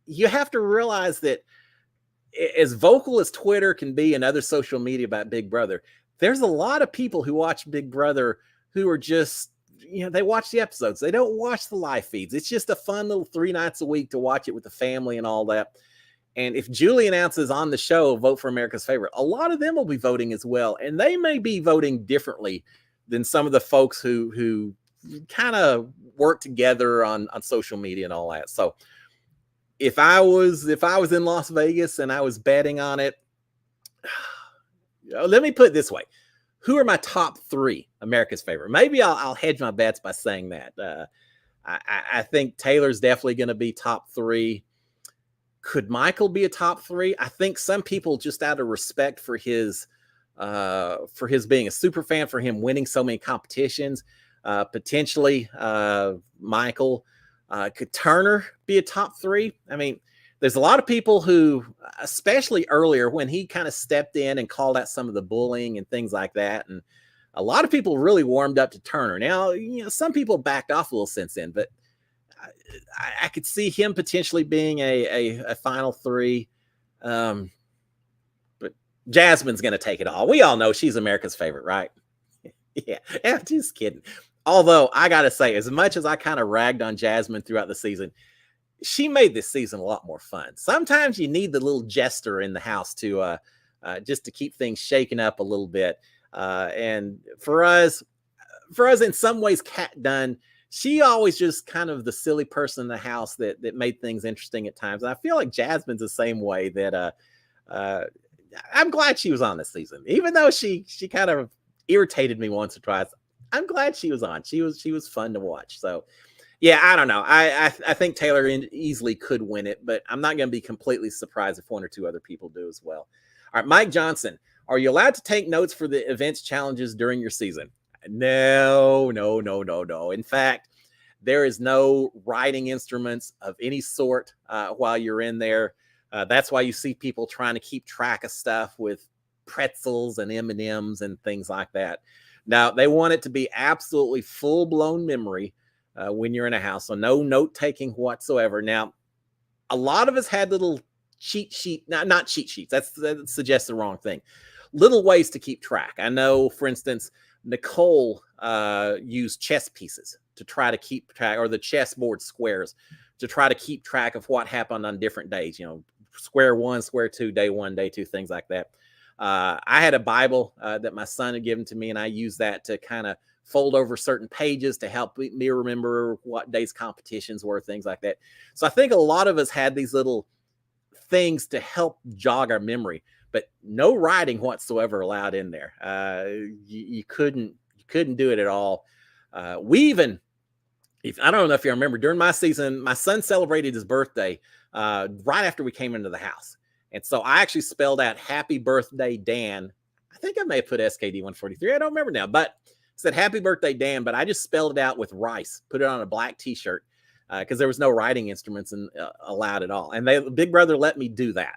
S1: you have to realize that as vocal as Twitter can be and other social media about Big Brother, there's a lot of people who watch Big Brother who are just, they watch the episodes. They don't watch the live feeds. It's just a fun little 3 nights a week to watch it with the family and all that. And if Julie announces on the show, vote for America's favorite, a lot of them will be voting as well. And they may be voting differently than some of the folks who kind of work together on social media and all that. So if I was in Las Vegas and I was betting on it, let me put it this way. Who are my top 3 America's favorite? Maybe I'll hedge my bets by saying that. I think Taylor's definitely going to be top 3. Could Michael be a top 3? I think some people, just out of respect for his being a super fan, for him winning so many competitions, potentially Michael. Could Turner be a top 3? I mean, there's a lot of people who, especially earlier when he kind of stepped in and called out some of the bullying and things like that, and a lot of people really warmed up to Turner. Now, some people backed off a little since then, but I could see him potentially being a final 3. But Jasmine's going to take it all. We all know she's America's favorite, right? Yeah, I'm just kidding. Although I got to say, as much as I kind of ragged on Jasmine throughout the season, she made this season a lot more fun. Sometimes you need the little jester in the house to just to keep things shaken up a little bit. And for us, in some ways, Kat Dunn, she always just kind of the silly person in the house that made things interesting at times. And I feel like Jasmine's the same way. That I'm glad she was on this season, even though she kind of irritated me once or twice. I'm glad she was on. She was fun to watch. So yeah, I don't know. I think Taylor easily could win it, but I'm not going to be completely surprised if 1 or 2 other people do as well. All right, Mike Johnson, are you allowed to take notes for the events challenges during your season? No. In fact, there is no writing instruments of any sort while you're in there. That's why you see people trying to keep track of stuff with pretzels and M&Ms and things like that. Now, they want it to be absolutely full-blown memory when you're in a house, so no note-taking whatsoever. Now, a lot of us had little cheat sheet, not cheat sheets. That suggests the wrong thing. Little ways to keep track. I know, for instance, Nicole used chess pieces to try to keep track, or the chessboard squares to try to keep track of what happened on different days. square one, square two, day one, day two, things like that. I had a Bible that my son had given to me, and I used that to kind of fold over certain pages to help me remember what day's competitions were, things like that. So I think a lot of us had these little things to help jog our memory, but no writing whatsoever allowed in there. You couldn't do it at all. We even, if I don't know if you remember, during my season, my son celebrated his birthday right after we came into the house. And so I actually spelled out "Happy Birthday, Dan." I think I may have put SKD 143. I don't remember now, but it said "Happy Birthday, Dan." But I just spelled it out with rice, put it on a black T-shirt because there was no writing instruments allowed at all. And Big Brother let me do that.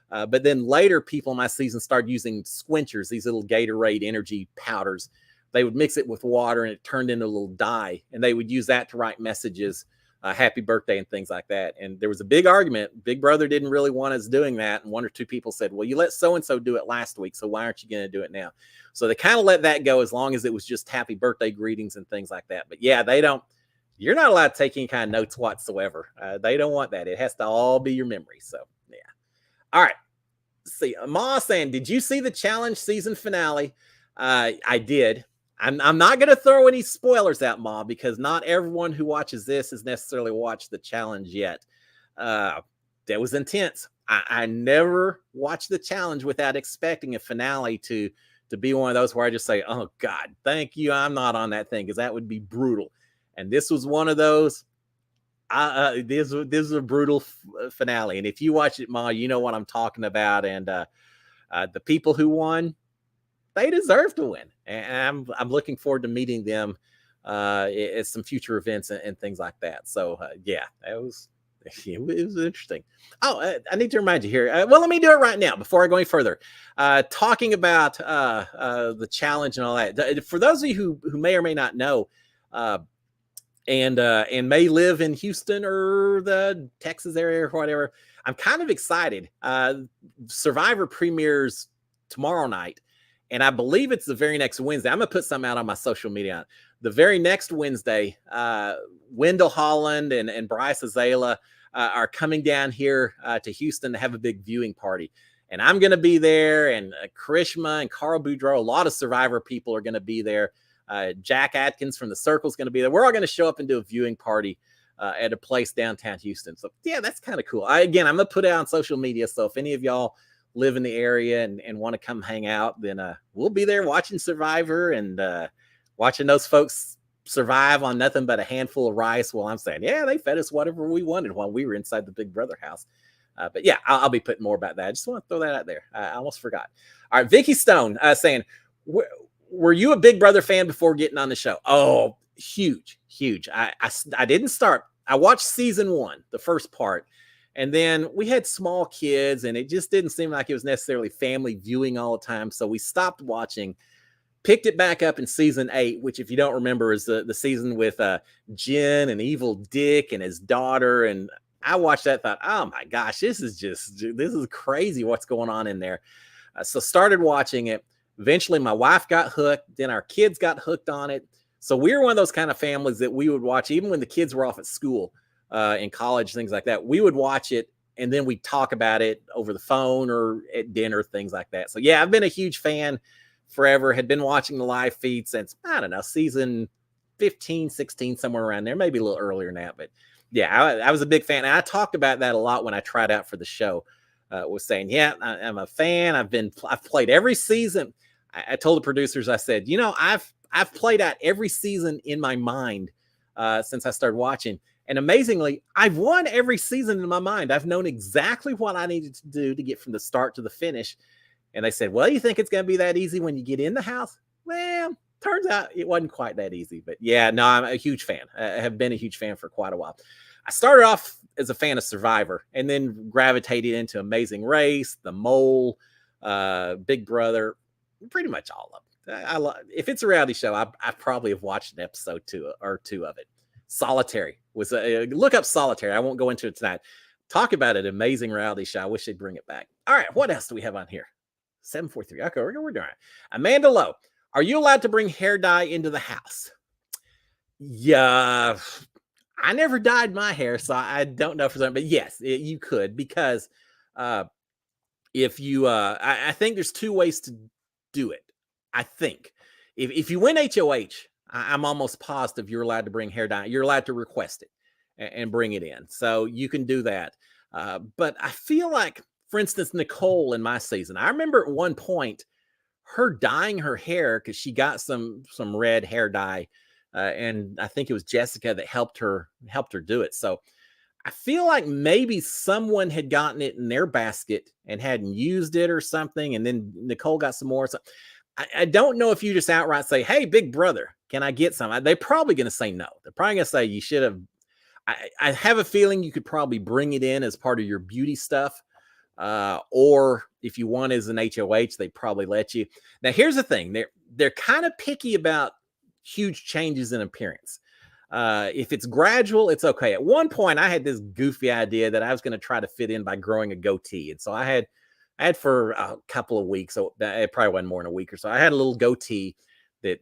S1: But then later, people in my season started using squinchers, these little Gatorade energy powders. They would mix it with water and it turned into a little dye. And they would use that to write messages, happy birthday and things like that. And there was a big argument. Big Brother didn't really want us doing that. And one or two people said, well, you let so-and-so do it last week, so why aren't you going to do it now? So they kind of let that go as long as it was just happy birthday greetings and things like that. But yeah, you're not allowed to take any kind of notes whatsoever. They don't want that. It has to all be your memory. So yeah. All right. Let's see, Ma saying, did you see the challenge season finale? I did. I'm not going to throw any spoilers out, Ma, because not everyone who watches this has necessarily watched the challenge yet. That was intense. I never watched the challenge without expecting a finale to be one of those where I just say, oh, God, thank you. I'm not on that thing, because that would be brutal. And this was one of those. This is a brutal finale. And if you watch it, Ma, you know what I'm talking about. And the people who won, they deserve to win, and I'm looking forward to meeting them at some future events and things like that. So yeah, it was interesting. Oh, I need to remind you here. Well, let me do it right now before I go any further. Talking about the challenge and all that. For those of you who may or may not know, and may live in Houston or the Texas area or whatever, I'm kind of excited. Survivor premieres tomorrow night. And I believe it's the very next Wednesday. I'm going to put something out on my social media. The very next Wednesday, Wendell Holland and Bryce Azalea are coming down here to Houston to have a big viewing party. And I'm going to be there, and Karishma and Carl Boudreaux, a lot of Survivor people are going to be there. Jack Atkins from The Circle is going to be there. We're all going to show up and do a viewing party at a place downtown Houston. So, yeah, that's kind of cool. I'm going to put it out on social media. So if any of y'all live in the area and want to come hang out, then we'll be there watching Survivor and watching those folks survive on nothing but a handful of rice while I'm saying, yeah, they fed us whatever we wanted while we were inside the Big Brother house. But yeah, I'll be putting more about that. I just want to throw that out there. I almost forgot. All right, Vicky Stone saying, were you a Big Brother fan before getting on the show? Oh, huge. I didn't start. I watched season 1, the first part. And then we had small kids, and it just didn't seem like it was necessarily family viewing all the time. So we stopped watching, picked it back up in season 8, which, if you don't remember, is the season with Jen and Evil Dick and his daughter. And I watched that, thought, oh my gosh, this is crazy what's going on in there. So started watching it. Eventually my wife got hooked. Then our kids got hooked on it. So we were one of those kind of families that we would watch even when the kids were off at school. In college, things like that. We would watch it, and then we'd talk about it over the phone or at dinner, things like that. So yeah, I've been a huge fan forever. Had been watching the live feed since, I don't know, season 15, 16, somewhere around there, maybe a little earlier than that. But yeah, I was a big fan. And I talked about that a lot when I tried out for the show. Was saying, yeah, I'm a fan. I've played every season. I told the producers, I said, I've played out every season in my mind since I started watching. And amazingly, I've won every season in my mind. I've known exactly what I needed to do to get from the start to the finish. And they said, well, you think it's going to be that easy when you get in the house? Well, turns out it wasn't quite that easy. But yeah, no, I'm a huge fan. I have been a huge fan for quite a while. I started off as a fan of Survivor and then gravitated into Amazing Race, The Mole, Big Brother, pretty much all of them. If it's a reality show, I probably have watched an episode or two of it. Solitary was look up Solitary. I won't go into it tonight. Talk about an amazing reality show. I wish they'd bring it back. All right, what else do we have on here? 743. Okay, we're doing it. Amanda Lowe, are you allowed to bring hair dye into the house? Yeah, I never dyed my hair, so I don't know for something. But yes, you could, because Uh, if you, I think there's two ways to do it. I think if you win HOH, I'm almost positive you're allowed to bring hair dye. You're allowed to request it and bring it in. So you can do that. But I feel like, for instance, Nicole in my season, I remember at one point her dyeing her hair because she got some red hair dye, and I think it was Jessica that helped her do it. So I feel like maybe someone had gotten it in their basket and hadn't used it or something, and then Nicole got some more. So I don't know if you just outright say, "Hey, big brother, can I get some?" They're probably going to say no. They're probably going to say you should have. I have a feeling you could probably bring it in as part of your beauty stuff. Or if you want as an HOH, they probably let you. Now, here's the thing: they're kind of picky about huge changes in appearance. If it's gradual, it's okay. At one point, I had this goofy idea that I was going to try to fit in by growing a goatee, and so I had for a couple of weeks. So it probably wasn't more than a week or so. I had a little goatee that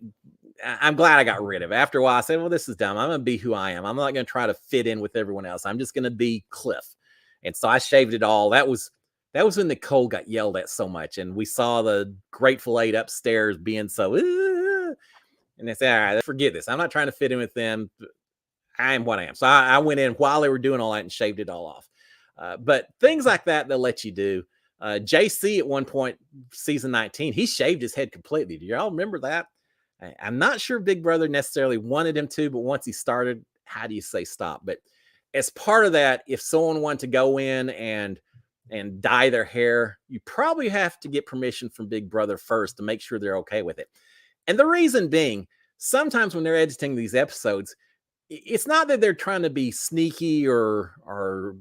S1: I'm glad I got rid of. After a while, I said, "Well, this is dumb. I'm going to be who I am. I'm not going to try to fit in with everyone else. I'm just going to be Cliff." And so I shaved it all. That was when Nicole got yelled at so much, and we saw the Grateful Eight upstairs being so, and they said, "All right, forget this. I'm not trying to fit in with them. I am what I am." So I went in while they were doing all that and shaved it all off. But things like that, they'll let you do. JC at one point, season 19, he shaved his head completely. Do y'all remember that? I'm not sure Big Brother necessarily wanted him to, but once he started, how do you say stop? But as part of that, if someone wanted to go in and dye their hair, you probably have to get permission from Big Brother first to make sure they're okay with it. And the reason being, sometimes when they're editing these episodes, it's not that they're trying to be sneaky or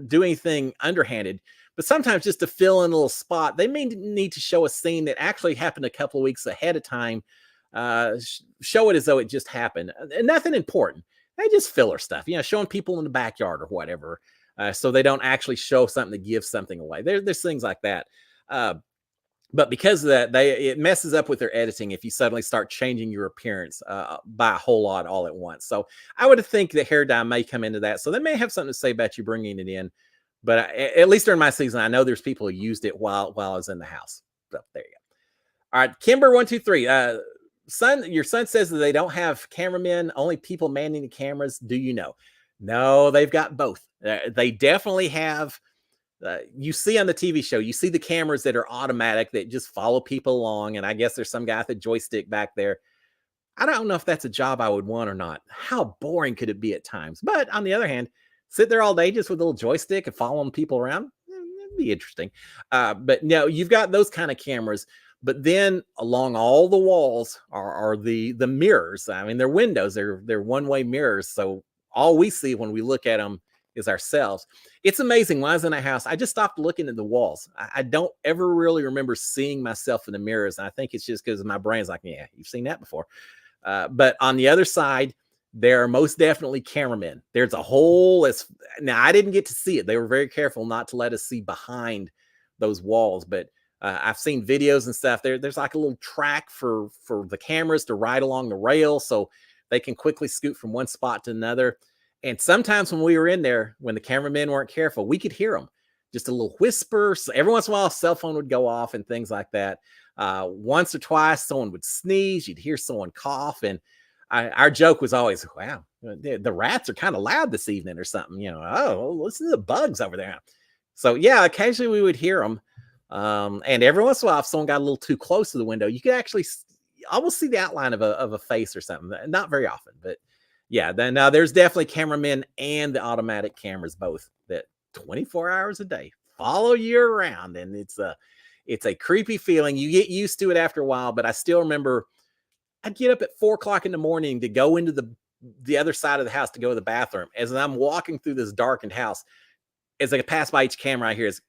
S1: do anything underhanded, but sometimes just to fill in a little spot, they may need to show a scene that actually happened a couple of weeks ahead of time, show it as though it just happened. And nothing important. They just filler stuff, showing people in the backyard or whatever. So they don't actually show something that gives something away. There's things like that. But because of that, it messes up with their editing if you suddenly start changing your appearance by a whole lot all at once. So I would think that hair dye may come into that. So they may have something to say about you bringing it in. But at least during my season, I know there's people who used it while I was in the house. So there you go. All right, Kimber123. Your son says that they don't have cameramen, only people manning the cameras. Do you know? No, they've got both. They definitely have. You see on the TV show, you see the cameras that are automatic that just follow people along. And I guess there's some guy with a joystick back there. I don't know if that's a job I would want or not. How boring could it be at times? But on the other hand, sit there all day just with a little joystick and following people around. It'd be interesting. But no, you've got those kind of cameras. But then along all the walls are the mirrors. I mean, they're windows. They're one-way mirrors. So all we see when we look at them is ourselves. It's amazing. When I was in a house, I just stopped looking at the walls. I don't ever really remember seeing myself in the mirrors. And I think it's just because my brain's like, yeah, you've seen that before. But on the other side, there are most definitely cameramen. There's a whole, now I didn't get to see it. They were very careful not to let us see behind those walls, but I've seen videos and stuff. There's like a little track for the cameras to ride along the rail so they can quickly scoot from one spot to another. And sometimes when we were in there, when the cameramen weren't careful, we could hear them. Just a little whisper. So every once in a while, a cell phone would go off and things like that. Once or twice, someone would sneeze. You'd hear someone cough. And our joke was always, wow, the rats are kind of loud this evening or something. Oh, listen to the bugs over there. So, yeah, occasionally we would hear them. And every once in a while, if someone got a little too close to the window, you could actually almost see the outline of a face or something. Not very often, but yeah, then there's definitely cameramen and the automatic cameras, both that 24 hours a day follow you around. And it's a creepy feeling. You get used to it after a while, but I still remember I'd get up at 4:00 in the morning to go into the other side of the house to go to the bathroom. As I'm walking through this darkened house, as I pass by each camera, I hear is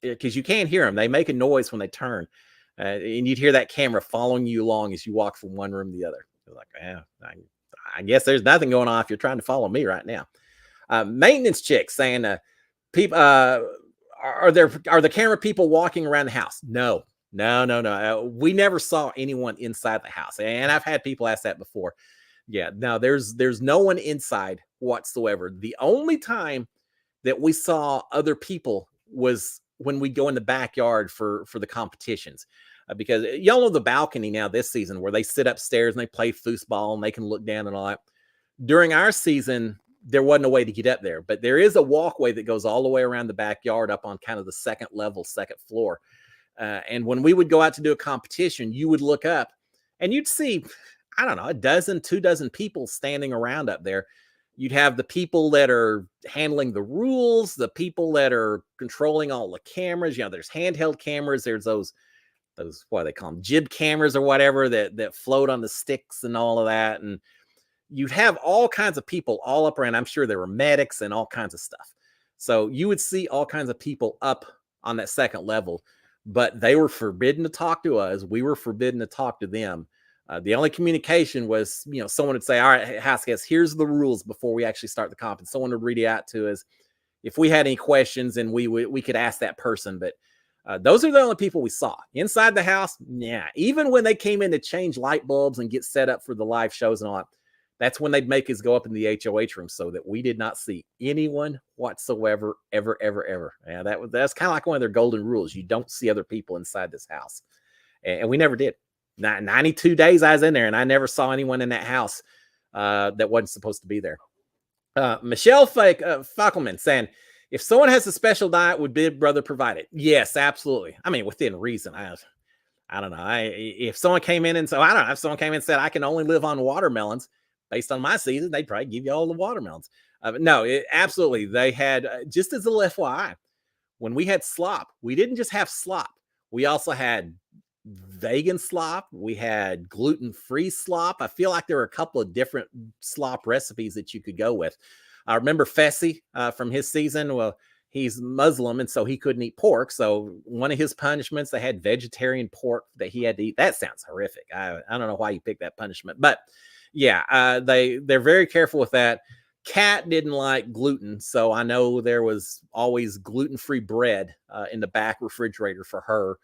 S1: because you can't hear them. They make a noise when they turn. And you'd hear that camera following you along as you walk from one room to the other. You're like, yeah, I guess there's nothing going on if you're trying to follow me right now. Maintenance chick saying, people, are the camera people walking around the house? No. We never saw anyone inside the house. And I've had people ask that before. Yeah, no, there's no one inside whatsoever. The only time that we saw other people was when we go in the backyard for the competitions. Because y'all know the balcony now this season where they sit upstairs and they play foosball and they can look down and all that. During our season, there wasn't a way to get up there, but there is a walkway that goes all the way around the backyard up on kind of the second level, second floor. And when we would go out to do a competition, you would look up and you'd see, I don't know, a dozen, 2 dozen people standing around up there. You'd have the people that are handling the rules, the people that are controlling all the cameras. You know, there's handheld cameras. There's those, what do they call them? Jib cameras or whatever that float on the sticks and all of that. And you'd have all kinds of people all up around. I'm sure there were medics and all kinds of stuff. So you would see all kinds of people up on that second level, but they were forbidden to talk to us. We were forbidden to talk to them. The only communication was, you know, someone would say, all right, house guests, here's the rules before we actually start the comp. And someone would read it out to us. If we had any questions, and we could ask that person. But those are the only people we saw inside the house. Yeah. Even when they came in to change light bulbs and get set up for the live shows and all that, that's when they'd make us go up in the HOH room so that we did not see anyone whatsoever, ever, ever, ever. Yeah, that's kind of like one of their golden rules. You don't see other people inside this house. And we never did. 92 days I was in there, and I never saw anyone in that house that wasn't supposed to be there. Michelle Fackelman saying, if someone has a special diet, would Big Brother provide it? Yes, absolutely. I mean, within reason. I don't know. If someone came in and so I don't know, if someone came in and said I can only live on watermelons based on my season, they'd probably give you all the watermelons. No, absolutely. They had, just as a little FYI, when we had slop, we didn't just have slop. We also had vegan slop. We had gluten-free slop. I feel like there were a couple of different slop recipes that you could go with. I remember Fessy from his season. Well, he's Muslim, and so he couldn't eat pork. So one of his punishments, they had vegetarian pork that he had to eat. That sounds horrific. I don't know why you picked that punishment, but yeah, they're very careful with that. Kat didn't like gluten, so I know there was always gluten-free bread in the back refrigerator for her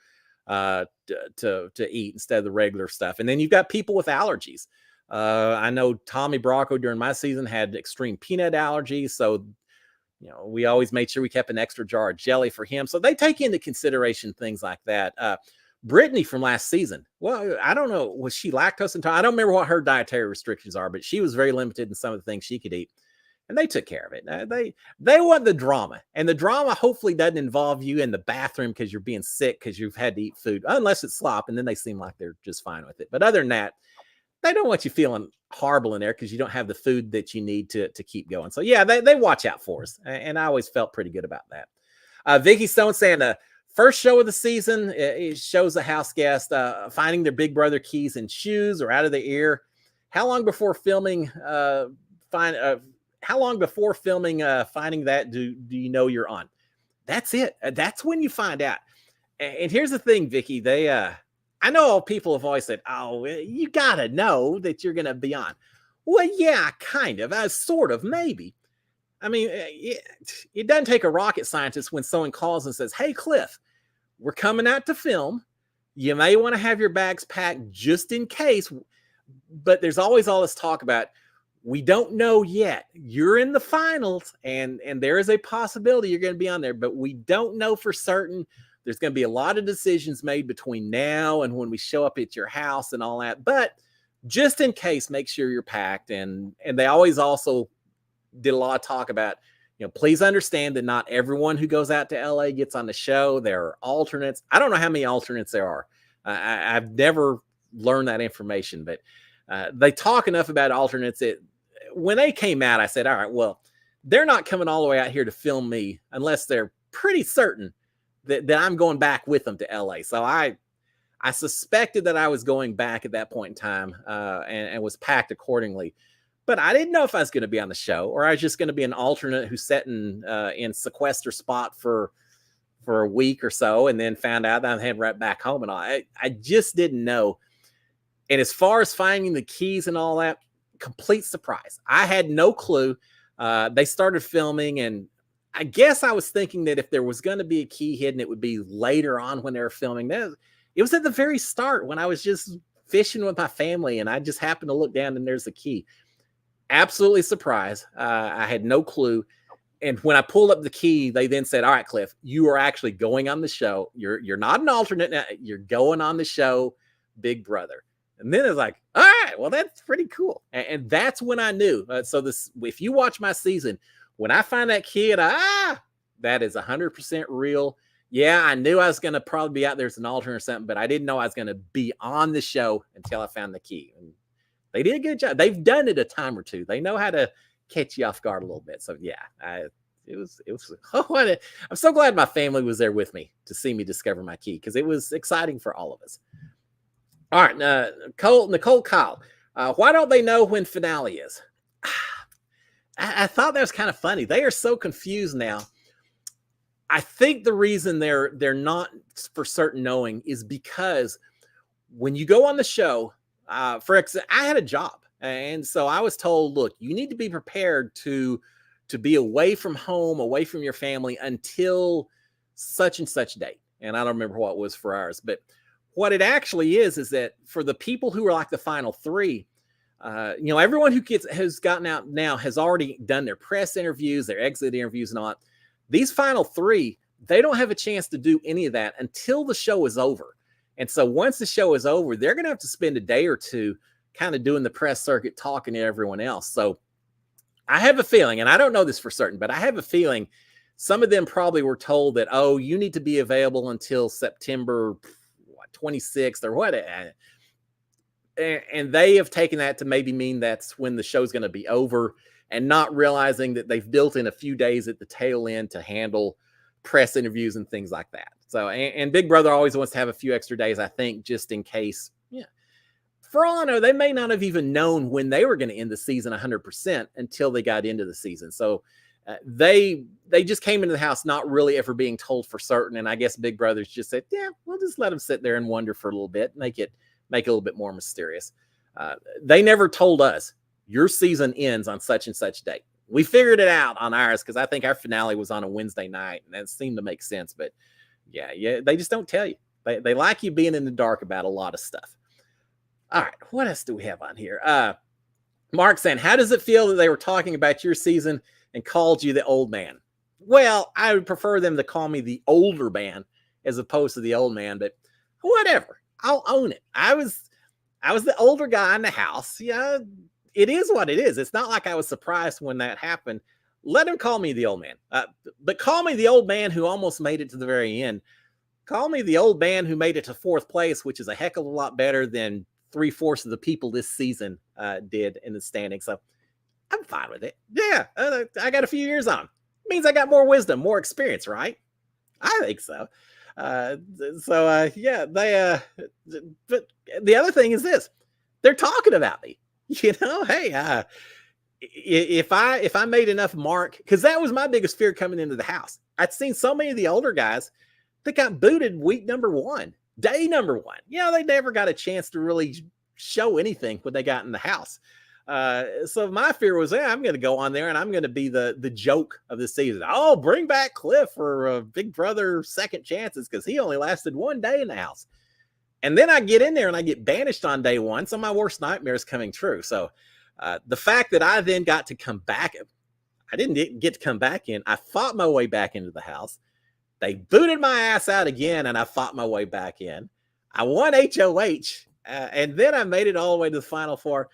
S1: to eat instead of the regular stuff. And then you've got people with allergies. I know Tommy Bracco during my season had extreme peanut allergies, so you know we always made sure we kept an extra jar of jelly for him. So they take into consideration things like that. Brittany from last season, well, I don't know, was she lactose intolerant? I don't remember what her dietary restrictions are, but she was very limited in some of the things she could eat. And they took care of it. They want the drama. And the drama hopefully doesn't involve you in the bathroom because you're being sick because you've had to eat food, unless it's slop, and then they seem like they're just fine with it. But other than that, they don't want you feeling horrible in there because you don't have the food that you need to keep going. So yeah, they watch out for us. And I always felt pretty good about that. Vicky Stone saying the first show of the season, it shows a house guest finding their Big Brother keys in shoes or out of their ear. How long before filming finding that do you know you're on? That's it. That's when you find out. And here's the thing, Vicky, I know people have always said, oh, you got to know that you're going to be on. Well, yeah, kind of, sort of, maybe. I mean, it doesn't take a rocket scientist when someone calls and says, hey, Cliff, we're coming out to film. You may want to have your bags packed just in case. But there's always all this talk about, we don't know yet. You're in the finals, and there is a possibility you're going to be on there, but we don't know for certain. There's going to be a lot of decisions made between now and when we show up at your house and all that. But just in case, make sure you're packed. And they always also did a lot of talk about, you know, please understand that not everyone who goes out to LA gets on the show. There are alternates. I don't know how many alternates there are. I've never learned that information, but they talk enough about alternates that when they came out, I said, all right, well, they're not coming all the way out here to film me unless they're pretty certain that I'm going back with them to LA. So I suspected that I was going back at that point in time and was packed accordingly. But I didn't know if I was going to be on the show or I was just going to be an alternate who's sitting in sequester spot for a week or so and then found out that I'm heading right back home. And I just didn't know. And as far as finding the keys and all that, complete surprise. I had no clue. They started filming, and I guess I was thinking that if there was going to be a key hidden, it would be later on when they were filming. It was at the very start when I was just fishing with my family, and I just happened to look down and there's the key. Absolutely surprised. I had no clue. And when I pulled up the key, they then said, "All right, Cliff, you are actually going on the show. You're not an alternate now. You're going on the show, Big Brother." And then it's like, "All right, well, that's pretty cool." And that's when I knew. So this, if you watch my season, when I find that kid, that is 100% real. Yeah, I knew I was going to probably be out there as an alternate or something, but I didn't know I was going to be on the show until I found the key. And they did a good job. They've done it a time or two. They know how to catch you off guard a little bit. So yeah, it was. I'm so glad my family was there with me to see me discover my key, because it was exciting for all of us. All right, Nicole Kyle, why don't they know when finale is? I thought that was kind of funny. They are so confused now. I think the reason they're not for certain knowing is because when you go on the show, for example, I had a job. And so I was told, look, you need to be prepared to be away from home, away from your family until such and such date. And I don't remember what it was for ours, but what it actually is that for the people who are like the final three, everyone who has gotten out now has already done their press interviews, their exit interviews and all that. These final three, they don't have a chance to do any of that until the show is over. And so once the show is over, they're going to have to spend a day or two kind of doing the press circuit, talking to everyone else. So I have a feeling, and I don't know this for certain, but I have a feeling some of them probably were told that, oh, you need to be available until September 26th or what. And they have taken that to maybe mean that's when the show's going to be over, and not realizing that they've built in a few days at the tail end to handle press interviews and things like that. So, and Big Brother always wants to have a few extra days, I think, just in case. Yeah. For all I know, they may not have even known when they were going to end the season 100% until they got into the season. So they just came into the house not really ever being told for certain. And I guess Big Brother's just said, yeah, we'll just let them sit there and wonder for a little bit, make it a little bit more mysterious. They never told us your season ends on such and such date. We figured it out on ours because I think our finale was on a Wednesday night, and that seemed to make sense. But yeah, they just don't tell you. They like you being in the dark about a lot of stuff. All right, what else do we have on here? Mark saying, how does it feel that they were talking about your season and called you the old man? Well, I would prefer them to call me the older man as opposed to the old man, but whatever. I'll own it. I was the older guy in the house. Yeah, it is what it is. It's not like I was surprised when that happened. Let him call me the old man. But call me the old man who almost made it to the very end. Call me the old man who made it to fourth place, which is a heck of a lot better than 3/4 of the people this season did in the standings. So I'm fine with it. Yeah, I got a few years on. It means I got more wisdom, more experience, right? I think so. Yeah, but the other thing is this: they're talking about me. Hey, if I made enough mark, because that was my biggest fear coming into the house. I'd seen so many of the older guys that got booted week number 1. Day number 1. They never got a chance to really show anything when they got in the house. So my fear was, I'm going to go on there and I'm going to be the joke of the season. Oh, bring back Cliff for Big Brother second chances because he only lasted 1 day in the house. And then I get in there and I get banished on day 1. So my worst nightmare is coming true. So the fact that I then got to come back, I didn't get to come back in. I fought my way back into the house. They booted my ass out again, and I fought my way back in. I won HOH, and then I made it all the way to the final 4.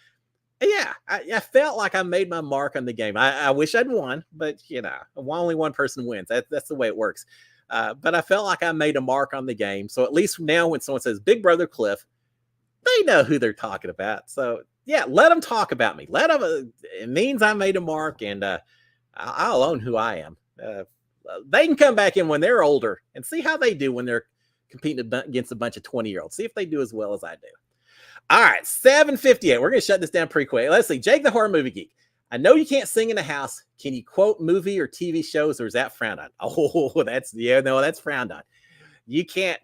S1: Yeah, I felt like I made my mark on the game. I wish I'd won, but only one person wins. That's the way it works. But I felt like I made a mark on the game. So at least now when someone says Big Brother Cliff, they know who they're talking about. So yeah, let them talk about me. Let them. It means I made a mark, and I'll own who I am. They can come back in when they're older and see how they do when they're competing against a bunch of 20-year-olds. See if they do as well as I do. All right, 7:58. We're going to shut this down pretty quick. Let's see. Jake the Horror Movie Geek. I know you can't sing in the house. Can you quote movie or TV shows, or is that frowned on? Oh, that's frowned on. You can't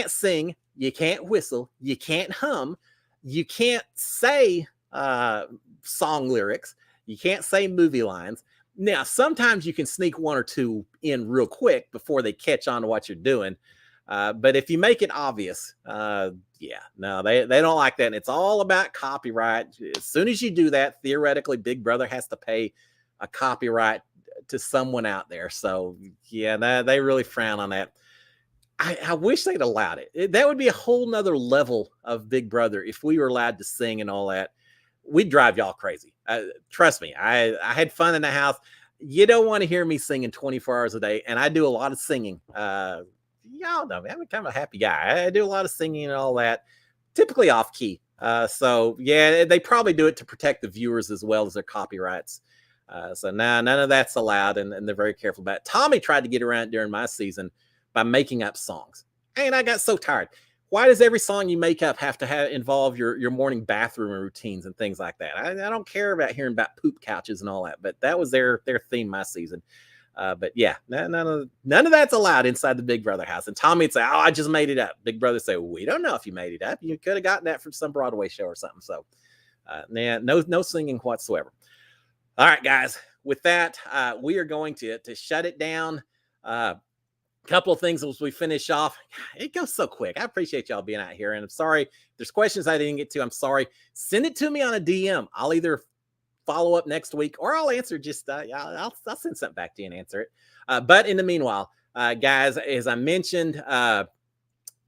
S1: sing. You can't whistle. You can't hum. You can't say song lyrics. You can't say movie lines. Now, sometimes you can sneak 1 or 2 in real quick before they catch on to what you're doing. But if you make it obvious, they don't like that. And it's all about copyright. As soon as you do that, theoretically, Big Brother has to pay a copyright to someone out there. So yeah, they really frown on that. I wish they'd allowed it. That would be a whole nother level of Big Brother if we were allowed to sing and all that. We'd drive y'all crazy. Trust me, I had fun in the house. You don't want to hear me singing 24 hours a day, and I do a lot of singing. Y'all know me. I'm kind of a happy guy. I do a lot of singing and all that, typically off key. So yeah, they probably do it to protect the viewers as well as their copyrights. So now none of that's allowed, and they're very careful about it. Tommy tried to get around during my season by making up songs, and I got so tired. Why does every song you make up have to involve your morning bathroom routines and things like that? I don't care about hearing about poop couches and all that, but that was their theme my season. But yeah, none of that's allowed inside the Big Brother house. And Tommy would say, "Oh, I just made it up." Big Brother say, "We don't know if you made it up. You could have gotten that from some Broadway show or something." So, no singing whatsoever. All right, guys. With that, we are going to shut it down. Couple of things as we finish off. It goes so quick. I appreciate y'all being out here, and I'm sorry if there's questions I didn't get to. I'm sorry. Send it to me on a DM. I'll either follow up next week or I'll answer. Just I'll send something back to you and answer it. But in the meanwhile, guys, as I mentioned, I'm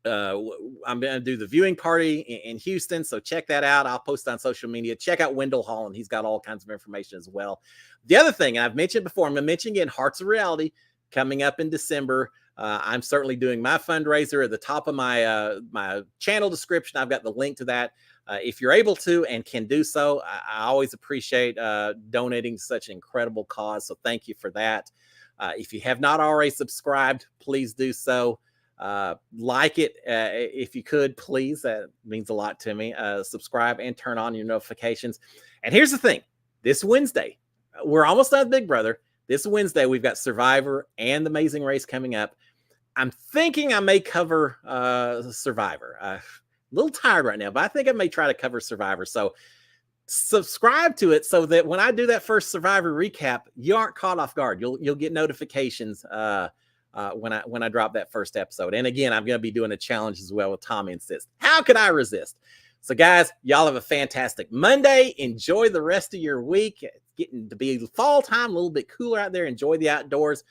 S1: going to do the viewing party in Houston, so check that out. I'll post on social media. Check out Wendell Hall, and he's got all kinds of information as well. The other thing, and I've mentioned before, I'm going to mention again, Hearts of Reality coming up in December. I'm certainly doing my fundraiser at the top of my my channel description. I've got the link to that. If you're able to and can do so, I always appreciate donating to such an incredible cause. So thank you for that. If you have not already subscribed, please do so. Like it if you could, please. That means a lot to me. Subscribe and turn on your notifications. And here's the thing. This Wednesday, we're almost done with Big Brother. This Wednesday, we've got Survivor and The Amazing Race coming up. I'm thinking I may cover Survivor. A little tired right now, but I think I may try to cover Survivor. So subscribe to it so that when I do that first Survivor recap, you aren't caught off guard. You'll get notifications when I drop that first episode. And again, I'm going to be doing a challenge as well with Tommy and Sis. How could I resist? So guys, y'all have a fantastic Monday. Enjoy the rest of your week. It's getting to be fall time, a little bit cooler out there. Enjoy the outdoors.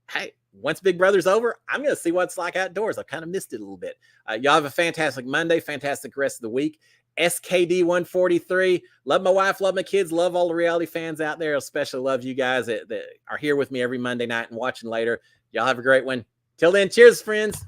S1: Hey, once Big Brother's over, I'm going to see what it's like outdoors. I've kind of missed it a little bit. Y'all have a fantastic Monday, fantastic rest of the week. SKD 143. Love my wife, love my kids, love all the reality fans out there. Especially love you guys that are here with me every Monday night and watching later. Y'all have a great one. Till then, cheers, friends.